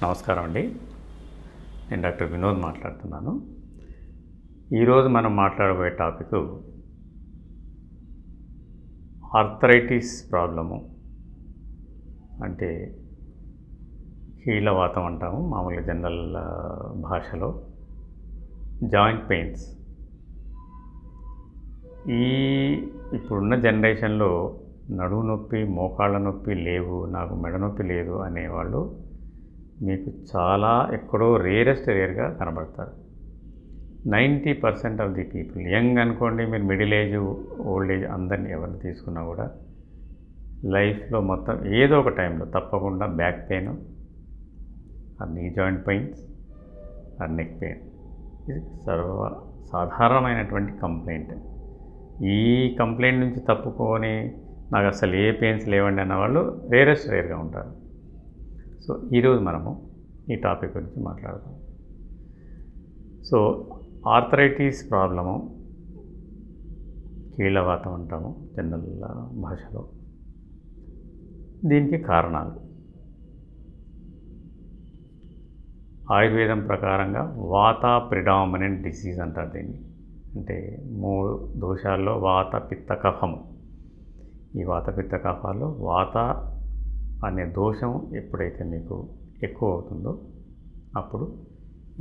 నమస్కారం అండి. నేను డాక్టర్ వినోద్ మాట్లాడుతున్నాను. ఈరోజు మనం మాట్లాడబోయే టాపిక్ ఆర్థరైటిస్ ప్రాబ్లము. అంటే కీళ్ళవాతం అంటాము మామూలుగా జనరల్ భాషలో. Joint pains. ఇప్పుడున్న జనరేషన్లో నడుము నొప్పి, మోకాళ్ళ నొప్పి లేవు, నాకు మెడ నొప్పి లేదు అనేవాళ్ళు మీకు చాలా ఎక్కడో రేర్గా కనబడతారు. 90% ఆఫ్ ది పీపుల్, యంగ్ అనుకోండి, మీరు మిడిల్ ఏజ్, ఓల్డ్ ఏజ్ అందరినీ ఎవరిని తీసుకున్నా కూడా లైఫ్లో మొత్తం ఏదో ఒక టైంలో తప్పకుండా back pain, knee joint pains, neck pain, ఇది సాధారణమైనటువంటి కంప్లైంట్. ఈ కంప్లైంట్ నుంచి తప్పుకొని నాకు అసలు ఏ పెయిన్స్ లేవండి అన్నవాళ్ళు రేర్గా ఉంటారు. సో ఈరోజు మనము ఈ టాపిక్ గురించి మాట్లాడదాం. సో ఆర్థరైటిస్ ప్రాబ్లము, కీళ్ళవాతం అంటాము జనరల్ భాషలో. దీనికి కారణాలు ఆయుర్వేదం ప్రకారంగా వాత ప్రిడామినెంట్ డిసీజ్ అంటారు దీన్ని. అంటే 3 దోషాల్లో వాత, పిత్త, కఫము. ఈ వాత, పిత్త, కఫాల్లో వాత అనే దోషం ఎప్పుడైతే మీకు ఎక్కువ అవుతుందో అప్పుడు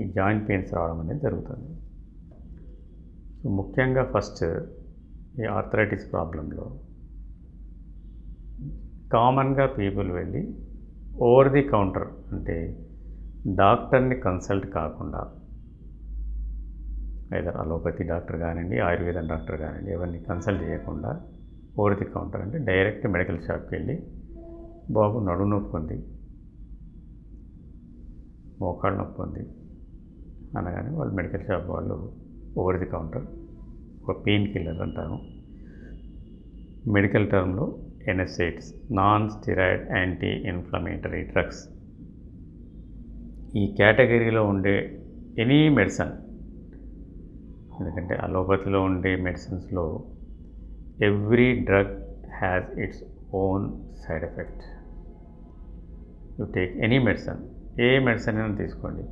ఈ జాయింట్ పెయిన్స్ రావడం అనేది జరుగుతుంది. సో ముఖ్యంగా ఫస్ట్ ఈ ఆర్థరైటిస్ ప్రాబ్లంలో కామన్గా పీపుల్ వెళ్ళి ఓవర్ ది కౌంటర్, అంటే డాక్టర్ని కన్సల్ట్ కాకుండా, ఐదర్ అలోపతి డాక్టర్ కానివ్వండి, ఆయుర్వేదం డాక్టర్ కానివ్వండి, ఎవరిని కన్సల్ట్ చేయకుండా ఓవర్ ది కౌంటర్ అంటే డైరెక్ట్ మెడికల్ షాప్కి వెళ్ళి బాబు నడుము నొప్పి ఉంది, మోకాళ్ళ నొప్పి ఉంది అనగానే వాళ్ళు మెడికల్ షాప్ వాళ్ళు ఓవర్ ది కౌంటర్ ఒక పెయిన్ కిల్లర్ అంటాము, మెడికల్ టర్మ్లో NSAIDs, non steroid anti inflammatory drugs, ఈ కేటగిరీలో ఉండే ఎనీ మెడిసిన్. ఎందుకంటే అలోపతిలో ఉండే మెడిసిన్స్లో every drug has its own side effect. You take any medicine, ఏ మెడిసిన్ అయినా తీసుకోండి,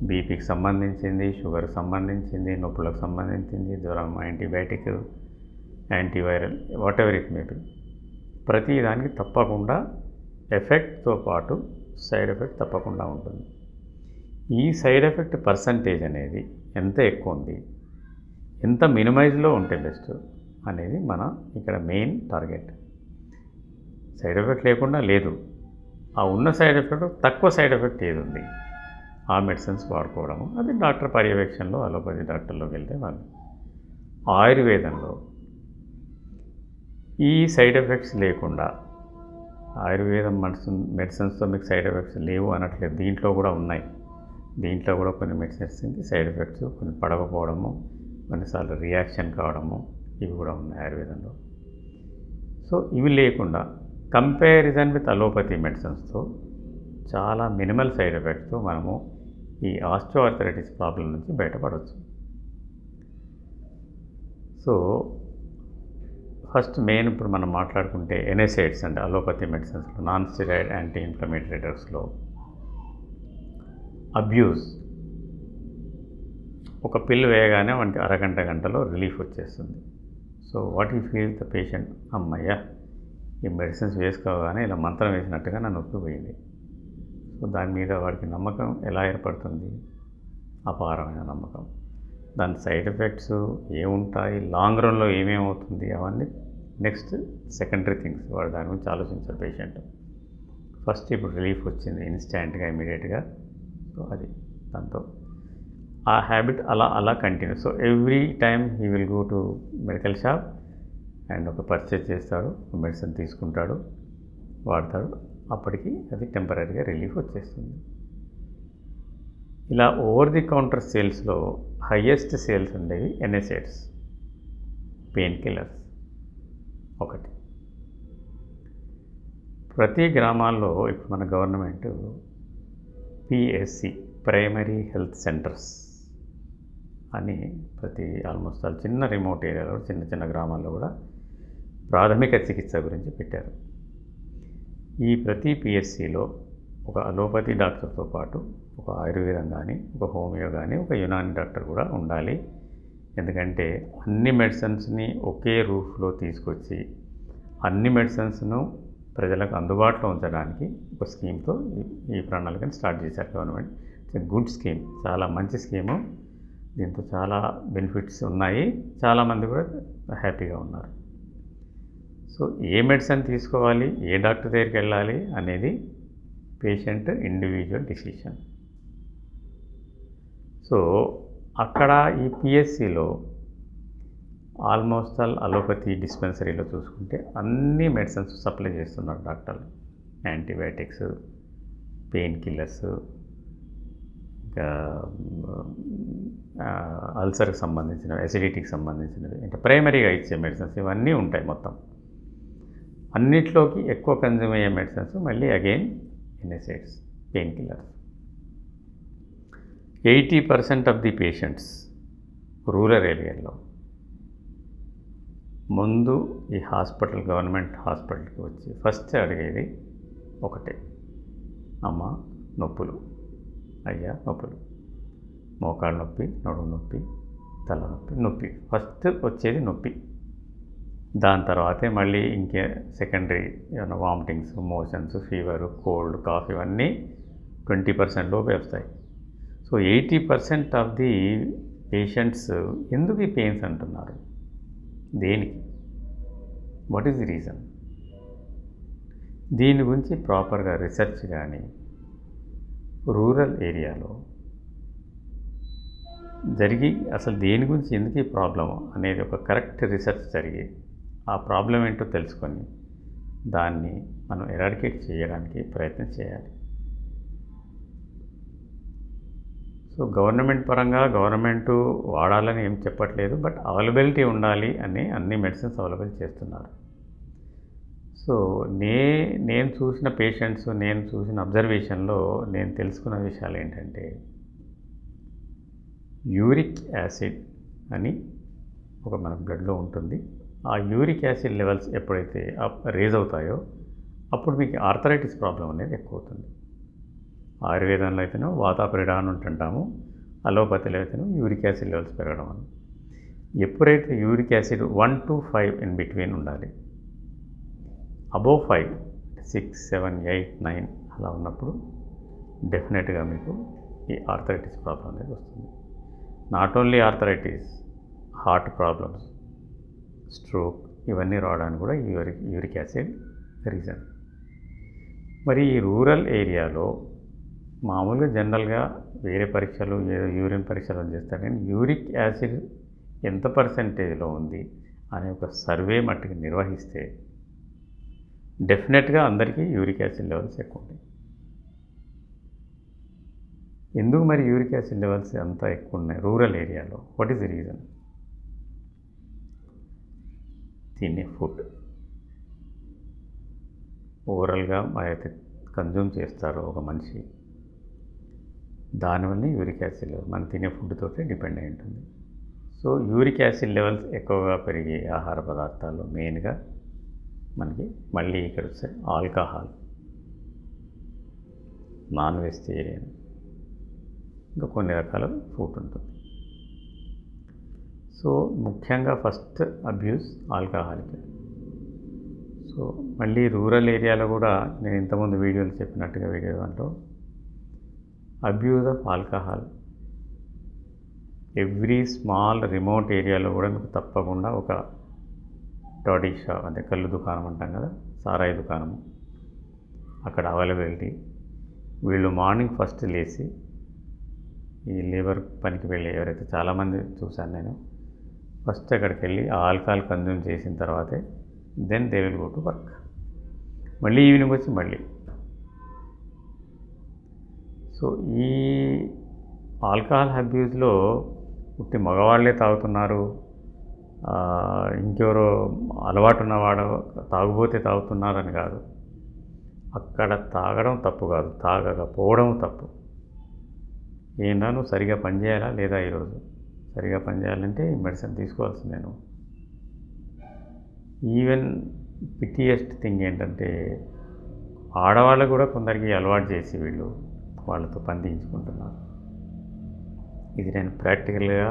బీపీకి సంబంధించింది, షుగర్కి సంబంధించింది, నొప్పులకు సంబంధించింది, జ్వరం, antibiotic, antiviral, whatever it may be, ప్రతి దానికి తప్పకుండా ఎఫెక్ట్తో పాటు సైడ్ ఎఫెక్ట్ తప్పకుండా ఉంటుంది. ఈ సైడ్ ఎఫెక్ట్ పర్సంటేజ్ అనేది ఎంత ఎక్కువ ఉంది, ఎంత మినిమైజ్లో ఉంటే బెస్ట్ అనేది మన ఇక్కడ మెయిన్ టార్గెట్. సైడ్ ఎఫెక్ట్ లేకుండా లేదు, ఆ ఉన్న సైడ్ ఎఫెక్ట్ తక్కువ సైడ్ ఎఫెక్ట్ ఏది ఉంది ఆ మెడిసిన్స్ వాడుకోవడము, అది డాక్టర్ పర్యవేక్షణలో అలోపతి డాక్టర్లోకి వెళ్తే వాళ్ళు. ఆయుర్వేదంలో ఈ సైడ్ ఎఫెక్ట్స్ లేకుండా, ఆయుర్వేదం మెడిసిన్స్తో మీకు సైడ్ ఎఫెక్ట్స్ లేవు అనట్లేదు, దీంట్లో కూడా ఉన్నాయి. దీంట్లో కూడా కొన్ని మెడిసిన్స్కి సైడ్ ఎఫెక్ట్స్, కొన్ని పడకపోవడము, కొన్నిసార్లు రియాక్షన్ కావడము, ఇవి కూడా ఉన్నాయి ఆయుర్వేదంలో. సో ఇవి లేకుండా కంపారిజన్ విత్ అలోపతి మెడిసిన్స్తో చాలా మినిమల్ సైడ్ ఎఫెక్ట్స్తో మనము ఈ ఆస్టియోఆర్థరైటిస్ ప్రాబ్లం నుంచి బయటపడవచ్చు. సో ఫస్ట్ మెయిన్ ఇప్పుడు మనం మాట్లాడుకుంటే NSAIDs అంటే అలోపతి మెడిసిన్స్లో, నాన్ స్టెరాయిడ్ యాంటీ ఇన్ఫ్లమేటరీ డ్రగ్స్లో అబ్యూస్. ఒక పిల్ వేయగానే మనకి అరగంట గంటలో రిలీఫ్ వచ్చేస్తుంది. So what you feel the patient, అమ్మయ్య ఈ మెడిసిన్స్ వేసుకోగానే ఇలా మంత్రం వేసినట్టుగా నా నొప్పి పోయింది. సో దాని మీద వాడికి నమ్మకం ఎలా ఏర్పడుతుంది, అపారమైన నమ్మకం. దాని సైడ్ ఎఫెక్ట్స్ ఏముంటాయి, లాంగ్ రన్లో ఏమేమవుతుంది, అవన్నీ నెక్స్ట్ సెకండరీ థింగ్స్. వాడు దాని గురించి ఆలోచించాడు పేషెంట్. ఫస్ట్ ఇప్పుడు రిలీఫ్ వచ్చింది ఇన్స్టాంట్గా, ఇమీడియట్గా. సో అది దాంతో ఆ హ్యాబిట్ అలా continue. So every time he will go to medical shop and ఒక పర్చేజ్ చేస్తాడు, మెడిసిన్ తీసుకుంటాడు, వాడతాడు, అప్పటికి అది టెంపరీగా రిలీఫ్ వచ్చేస్తుంది. ఇలా ఓవర్ ది కౌంటర్ సేల్స్లో హయ్యెస్ట్ సేల్స్ ఉండేవి NSAIDs, పెయిన్ కిల్లర్స్ ఒకటి. ప్రతి గ్రామాల్లో ఇప్పుడు మన government PHC, primary health centres అని ప్రతి ఆల్మోస్ట్ చిన్న రిమోట్ ఏరియాలో, చిన్న గ్రామాల్లో కూడా ప్రాథమిక చికిత్స గురించి పెట్టారు. ఈ ప్రతి పిఎస్సిలో ఒక అలోపతి డాక్టర్తో పాటు ఒక ఆయుర్వేదం కానీ, ఒక హోమియో కానీ, ఒక యునాని డాక్టర్ కూడా ఉండాలి. ఎందుకంటే అన్ని మెడిసిన్స్ని ఒకే రూఫ్లో తీసుకొచ్చి అన్ని మెడిసిన్స్ను ప్రజలకు అందుబాటులో ఉంచడానికి ఒక స్కీమ్తో ఈ ప్రణాళికను స్టార్ట్ చేశారు గవర్నమెంట్. ఇట్స్ గుడ్ స్కీమ్, చాలా మంచి స్కీము. దీంతో చాలా బెనిఫిట్స్ ఉన్నాయి, చాలామంది కూడా హ్యాపీగా ఉన్నారు. సో ఏ మెడిసిన్ తీసుకోవాలి, ఏ డాక్టర్ దగ్గరికి వెళ్ళాలి అనేది పేషెంట్ ఇండివిజువల్ డిసిషన్. సో అక్కడ ఈ పిఎస్సిలో ఆల్మోస్ట్ ఆల్ అలోపతి డిస్పెన్సరీలో చూసుకుంటే అన్ని మెడిసిన్స్ సప్లై చేస్తున్నారు డాక్టర్లు. యాంటీబయాటిక్స్, పెయిన్ కిల్లర్స్, ఇంకా అల్సర్కి సంబంధించినవి, అసిడిటీకి సంబంధించినవి, ఇంకా ప్రైమరీగా ఇచ్చే మెడిసిన్స్ ఇవన్నీ ఉంటాయి మొత్తం. అన్నిట్లోకి ఎక్కువ కన్జ్యూమ్ అయ్యే మెడిసిన్స్ మళ్ళీ again NSAIDs, pain killers. 80% of the patients rural ఏరియాలో ముందు ఈ హాస్పిటల్, గవర్నమెంట్ హాస్పిటల్కి వచ్చి ఫస్ట్ అడిగేది ఒకటే, అమ్మ నొప్పులు, అయ్యా నొప్పులు, మోకాళ్ళ నొప్పి, నడుము నొప్పి, తలనొప్పి, నొప్పి, ఫస్ట్ వచ్చేది నొప్పి. దాని తర్వాతే మళ్ళీ ఇంకే సెకండరీ ఏమైనా vomitings, motions, fever, cold, cough ఇవన్నీ 20% లోపే వస్తాయి. సో 80% ఆఫ్ ది పేషెంట్స్ ఎందుకు ఈ పెయిన్స్ అంటున్నారు, దేనికి, వాట్ ఈస్ ది రీజన్? దీని గురించి ప్రాపర్గా రీసెర్చ్ కానీ రూరల్ ఏరియాలో జరిగి అసలు దేని గురించి ఎందుకు ఈ ప్రాబ్లము అనేది ఒక కరెక్ట్ రీసెర్చ్ జరిగి ఆ ప్రాబ్లం ఏంటో తెలుసుకొని దాన్ని మనం ఎరాడికేట్ చేయడానికి ప్రయత్నం చేయాలి. సో గవర్నమెంట్ పరంగా గవర్నమెంటు వాడాలని ఏం చెప్పట్లేదు, బట్ అవైలబిలిటీ ఉండాలి అని అన్ని మెడిసిన్స్ అవైలబుల్ చేస్తున్నారు. సో నేను చూసిన పేషెంట్స్, నేను చూసిన అబ్జర్వేషన్లో నేను తెలుసుకున్న విషయాలు ఏంటంటే, యూరిక్ యాసిడ్ అని ఒక మన బ్లడ్లో ఉంటుంది. ఆ యూరిక్ యాసిడ్ లెవెల్స్ ఎప్పుడైతే రేజ్ అవుతాయో అప్పుడు మీకు ఆర్థరైటిస్ ప్రాబ్లం అనేది ఎక్కువ అవుతుంది. ఆయుర్వేదంలో అయితేనో వాతాపరిడాన్ అంటుంటాము, అలోపతిలో అయితేనో యూరిక్ యాసిడ్ లెవెల్స్ పెరగడం అని. ఎప్పుడైతే uric acid 1 to 5 in between ఉండాలి, అబోవ్ 5, 6, 7, 8, 9 అలా ఉన్నప్పుడు డెఫినెట్గా మీకు ఈ ఆర్థరైటిస్ ప్రాబ్లం అనేది వస్తుంది. Not only arthritis, heart problems, stroke ఇవన్నీ రావడానికి కూడా యూరిక్ యాసిడ్ రీజన్. మరి ఈ రూరల్ ఏరియాలో మామూలుగా జనరల్గా వేరే పరీక్షలు, యూరిన్ పరీక్షలు చేస్తారు, కానీ యూరిక్ యాసిడ్ ఎంత పర్సెంటేజ్లో ఉంది అనే ఒక సర్వే మట్టుకు నిర్వహిస్తే డెఫినెట్గా అందరికీ యూరిక్ యాసిడ్ లెవెల్స్ ఎక్కువ ఉంటాయి. ఎందుకు మరి యూరిక్ యాసిడ్ లెవెల్స్ అంతా ఎక్కువ ఉన్నాయి రూరల్ ఏరియాలో? What is the reason? తినే ఫుడ్, ఓవరాల్గా అయితే కన్జ్యూమ్ చేస్తారో ఒక మనిషి, దానివల్ల యూరిక్ యాసిడ్ లెవెల్ మనం తినే ఫుడ్ తోటే డిపెండ్ అయి ఉంటుంది. సో యూరిక్ యాసిడ్ లెవెల్స్ ఎక్కువగా పెరిగే ఆహార పదార్థాలు మెయిన్గా మనకి మళ్ళీ ఇక్కడ వస్తే ఆల్కహాల్, నాన్ వెజిటేరియన్, ఇంకా కొన్ని రకాల ఫుడ్ ఉంటుంది. సో ముఖ్యంగా ఫస్ట్ అబ్యూస్ ఆల్కహాల్కి. సో మళ్ళీ రూరల్ ఏరియాలో కూడా నేను ఇంతకుముందు వీడియోలు చెప్పినట్టుగా వీడియో దాంట్లో abuse of alcohol every small remote ఏరియాలో కూడా మీకు తప్పకుండా ఒక టాడీ షాప్, అంటే కళ్ళు దుకాణం అంటాం కదా, సారాయి దుకాణము, అక్కడ అవైలబిలిటీ. వీళ్ళు మార్నింగ్ ఫస్ట్ లేచి ఈ లేబర్ పనికి వెళ్ళి ఎవరైతే చాలామంది చూశాను నేను, ఫస్ట్ అక్కడికి వెళ్ళి ఆ ఆల్కహాల్ కన్జ్యూమ్ చేసిన తర్వాతే then they will go to work. మళ్ళీ ఈవినింగ్ వచ్చి మళ్ళీ. సో ఈ ఆల్కహాల్ అబ్యూజ్లో పుట్టి మగవాళ్ళే తాగుతున్నారు, ఇంకెవరో అలవాటు ఉన్నవాడు తాగుబోతే తాగుతున్నారని కాదు. అక్కడ తాగడం తప్పు కాదు, తాగకపోవడం తప్పు. ఏంటో నువ్వు సరిగా పనిచేయాలా లేదా? ఈరోజు సరిగా పనిచేయాలంటే ఈ మెడిసిన్ తీసుకోవాల్సిందే నువ్వు. ఈవెన్ పిటియెస్ట్ థింగ్ ఏంటంటే ఆడవాళ్ళు కూడా కొందరికి అలవాటు చేసి వీళ్ళు వాళ్ళతో పని తీయించుకుంటున్నారు. ఇది నేను ప్రాక్టికల్గా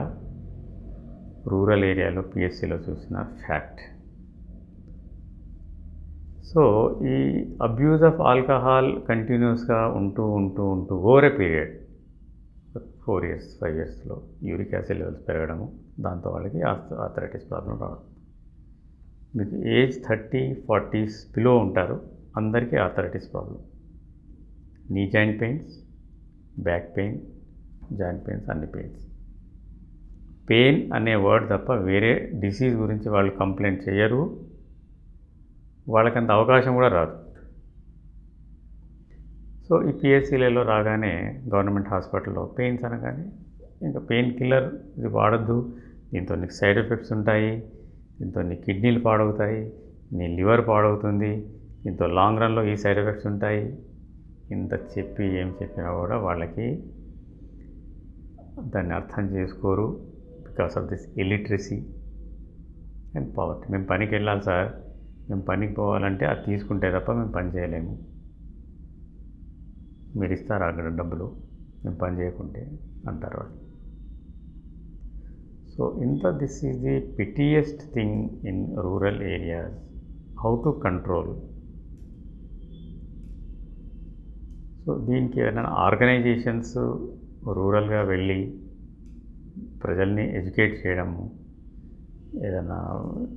రూరల్ ఏరియాలో పిఎస్సిలో చూసిన ఫ్యాక్ట్. సో ఈ అబ్యూజ్ ఆఫ్ ఆల్కహాల్ కంటిన్యూస్గా ఉంటూ ఓవర్ ఏ పీరియడ్ 4 years 5 yearsలో యూరిక్ యాసిడ్ లెవెల్స్ పెరగడము, దాంతో వాళ్ళకి ఆర్థరైటిస్ ప్రాబ్లం రావడం. మీకు ఏజ్ 30-40s బిలో ఉంటారు, అందరికీ arthritis problem. Knee joint pains, back pain, joint pains, అన్ని పెయిన్స్. పెయిన్ అనే వర్డ్ తప్ప వేరే డిసీజ్ గురించి వాళ్ళు కంప్లైంట్ చేయరు, వాళ్ళకంత అవకాశం కూడా రాదు. సో ఈ పిఎస్సీలలో రాగానే గవర్నమెంట్ హాస్పిటల్లో పెయిన్స్ అనగానే ఇంకా పెయిన్ కిల్లర్ ఇది వాడద్దు, దీంతో నీకు సైడ్ ఎఫెక్ట్స్ ఉంటాయి, దీంతో నీ కిడ్నీలు పాడవుతాయి, నీ లివర్ పాడవుతుంది, దీంతో లాంగ్ రన్లో ఈ సైడ్ ఎఫెక్ట్స్ ఉంటాయి. ఇంత చెప్పి ఏం చెప్పినా కూడా వాళ్ళకి దాన్ని అర్థం చేసుకోరు. Because of this illiteracy and poverty. మేము పనికి వెళ్ళాలి సార్, మేము పనికి పోవాలంటే అది తీసుకుంటే తప్ప మేము పని చేయలేము, మీరు ఇస్తారా అక్కడ డబ్బులు మేము పని చేయకుంటే అంటారు వాళ్ళు. So this is the pitiest thing in rural areas, how to control. So దీనికి ఏదైనా ఆర్గనైజేషన్స్ రూరల్గా వెళ్ళి ప్రజల్ని ఎడ్యుకేట్ చేయడము, ఏదైనా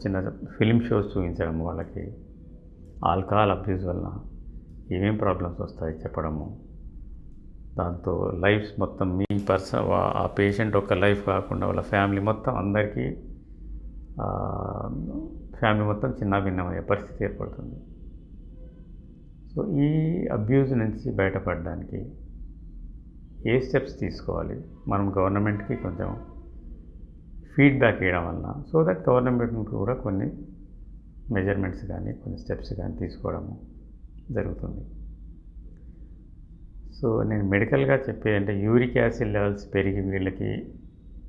చిన్న ఫిలిం షోస్ చూపించడము, వాళ్ళకి ఆల్కహాల్ అబ్యూస్ వలన ఏమేం ప్రాబ్లమ్స్ వస్తాయి చెప్పడము, దాంతో లైఫ్స్ మొత్తం మీ ఆ పేషెంట్ ఒక లైఫ్ కాకుండా వాళ్ళ ఫ్యామిలీ మొత్తం అందరికీ ఫ్యామిలీ మొత్తం చిన్నాభిన్నమయ్యే పరిస్థితి ఏర్పడుతుంది. సో ఈ అబ్యూజ్ నుంచి బయటపడడానికి ఏ స్టెప్స్ తీసుకోవాలి, మనం గవర్నమెంట్కి కొంచెం ఫీడ్బ్యాక్ ఇవ్వడం వలన, సో దట్ గవర్నమెంట్ కూడా కొన్ని మెజర్మెంట్స్ కానీ కొన్ని స్టెప్స్ కానీ తీసుకోవడము జరుగుతుంది. సో నేను మెడికల్గా చెప్పేదంటే యూరిక్ యాసిడ్ లెవెల్స్ పెరిగి వీళ్ళకి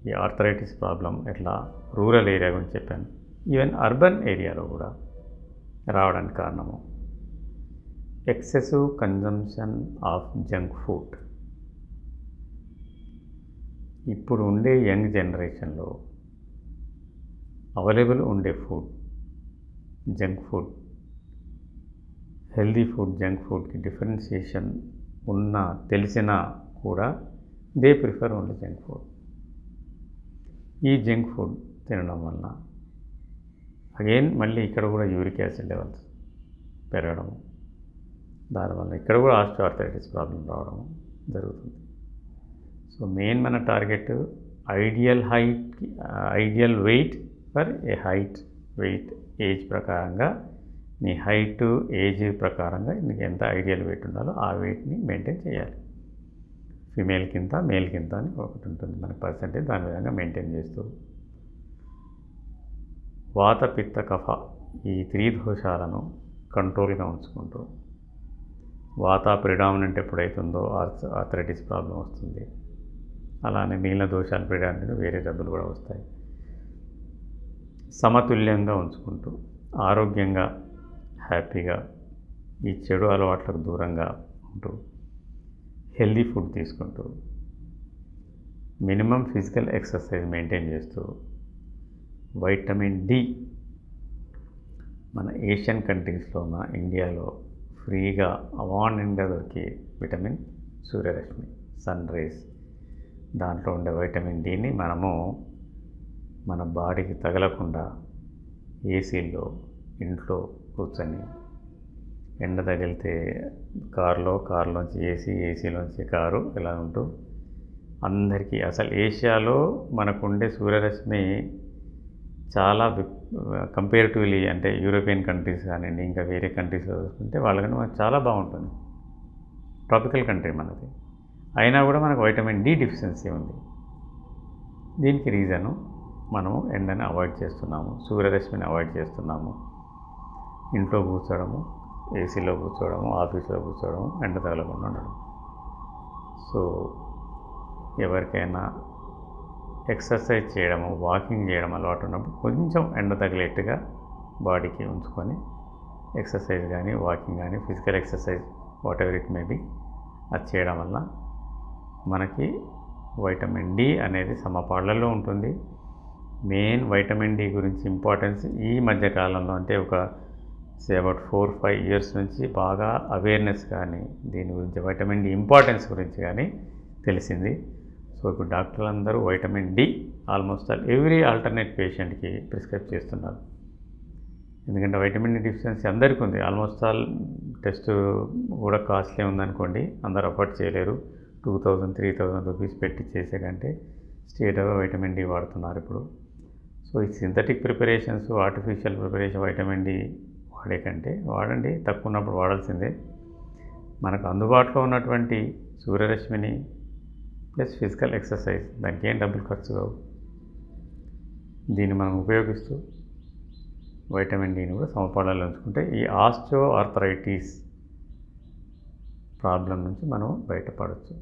ఈ ఆర్థరైటిస్ ప్రాబ్లం ఎట్లా రూరల్ ఏరియా గురించి చెప్పాను, ఈవెన్ అర్బన్ ఏరియాలో కూడా రావడానికి కారణము excessive consumption of junk food. ఇప్పుడు ఉండే యంగ్ జనరేషన్లో అవైలబుల్ ఉండే food, junk food, healthy food, junk ఫుడ్కి డిఫరెన్షియేషన్ ఉన్న తెలిసినా కూడా they prefer only junk food. ఈ జంక్ ఫుడ్ తినడం వలన అగైన్ మళ్ళీ ఇక్కడ కూడా యూరిక్ యాసిడ్ లెవెల్స్ పెరగడము, దానివల్ల ఇక్కడ కూడా ఆస్టియోఆర్థరైటిస్ ప్రాబ్లం రావడం జరుగుతుంది. సో మెయిన్ మన target ideal weight for a height, weight, age ప్రకారంగా నీ హైట్ ఏజ్ ప్రకారంగా నీకు ఎంత ఐడియల్ వెయిట్ ఉండాలో ఆ వెయిట్ని మెయింటైన్ చేయాలి. ఫిమేల్ కింద మేల్ కింద అని ఒకటి ఉంటుంది మన పర్సెంటేజ్, దాని విధంగా మెయింటైన్ చేస్తూ వాత పిత్త కఫ ఈ 3 దోషాలను కంట్రోల్గా ఉంచుకుంటూ, వాత ప్రిడామినెంట్ ఎప్పుడైతుందో ఆర్థరైటిస్ ప్రాబ్లం వస్తుంది, అలానే మిగిలిన దోషాలు ప్రిడామినెంట్ వేరే జబ్బులు కూడా వస్తాయి. సమతుల్యంగా ఉంచుకుంటూ ఆరోగ్యంగా హ్యాపీగా ఈ చెడు అలవాట్లకు దూరంగా ఉంటూ హెల్దీ ఫుడ్ తీసుకుంటూ మినిమం ఫిజికల్ ఎక్సర్సైజ్ మెయింటైన్ చేస్తూ వైటమిన్ డి మన ఏషియన్ కంట్రీస్లో ఉన్న ఇండియాలో ఫ్రీగా అవాండంగా దొరికే విటమిన్ సూర్యరశ్మి, సన్ రేస్, దాంట్లో ఉండే వైటమిన్ డిని మనము మన బాడీకి తగలకుండా ఏసీలో ఇంట్లో కూర్చొని ఎండ తగిలితే కారులోంచి ఏసీలోంచి కారు ఇలా ఉంటూ అందరికీ అసలు ఏషియాలో మనకుండే సూర్యరశ్మి చాలా కంపేరిటివ్లీ అంటే యూరోపియన్ కంట్రీస్ కానివ్వండి ఇంకా వేరే కంట్రీస్లో చూసుకుంటే వాళ్ళకన్నా మనకు చాలా బాగుంటుంది. ట్రాపికల్ కంట్రీ మనది, అయినా కూడా మనకు వైటమిన్ డి డెఫిషియన్సీ ఉంది. దీనికి రీజను మనము ఎండని అవాయిడ్ చేస్తున్నాము, సూర్యరశ్మిని అవాయిడ్ చేస్తున్నాము, ఇంట్లో కూర్చోవడము, ఏసీలో కూర్చోవడము, ఆఫీస్లో కూర్చోవడము, ఎండ తగలకుండా ఉండడం. సో ఎవరికైనా ఎక్సర్సైజ్ చేయడము, వాకింగ్ చేయడం అలవాటు ఉన్నప్పుడు కొంచెం ఎండ తగిలేట్టుగా బాడీకి ఉంచుకొని ఎక్సర్సైజ్ కానీ వాకింగ్ కానీ physical exercise what ever it may B అది చేయడం వల్ల మనకి వైటమిన్ డి అనేది సమపాళ్లలో ఉంటుంది. మెయిన్ వైటమిన్ డి గురించి ఇంపార్టెన్స్ ఈ మధ్య కాలంలో అంటే ఒక అబౌట్ 4-5 ఇయర్స్ నుంచి బాగా అవేర్నెస్ కానీ దీని గురించి వైటమిన్ డి ఇంపార్టెన్స్ గురించి కానీ తెలిసింది. సో ఇప్పుడు డాక్టర్లు అందరూ vitamin D almost all every alternate పేషెంట్కి ప్రిస్క్రైబ్ చేస్తున్నారు. ఎందుకంటే వైటమిన్ డి డిఫిషియన్సీ అందరికీ ఉంది. ఆల్మోస్ట్ ఆల్ టెస్ట్ కూడా కాస్ట్లీ ఉందనుకోండి, అందరూ అఫోర్డ్ చేయలేరు. 2000-3000 రూపీస్ పెట్టి చేసే కంటే స్ట్రేట్ అవే వైటమిన్ డి వాడుతున్నారు ఇప్పుడు. సో ఈ synthetic preparations artificial preparation vitamin D వాడే కంటే వాడండి, తక్కువ ఉన్నప్పుడు వాడాల్సిందే. మనకు అందుబాటులో ఉన్నటువంటి సూర్యరశ్మిని ప్లస్ ఫిజికల్ ఎక్సర్సైజ్, దానికి ఏం డబ్బులు ఖర్చు కావు, దీన్ని మనం ఉపయోగిస్తూ వైటమిన్ డిని కూడా సమపాళ్లలో ఉంచుకుంటే ఈ ఆస్టియో ఆర్థరైటిస్ ప్రాబ్లం నుంచి మనం బయటపడవచ్చు.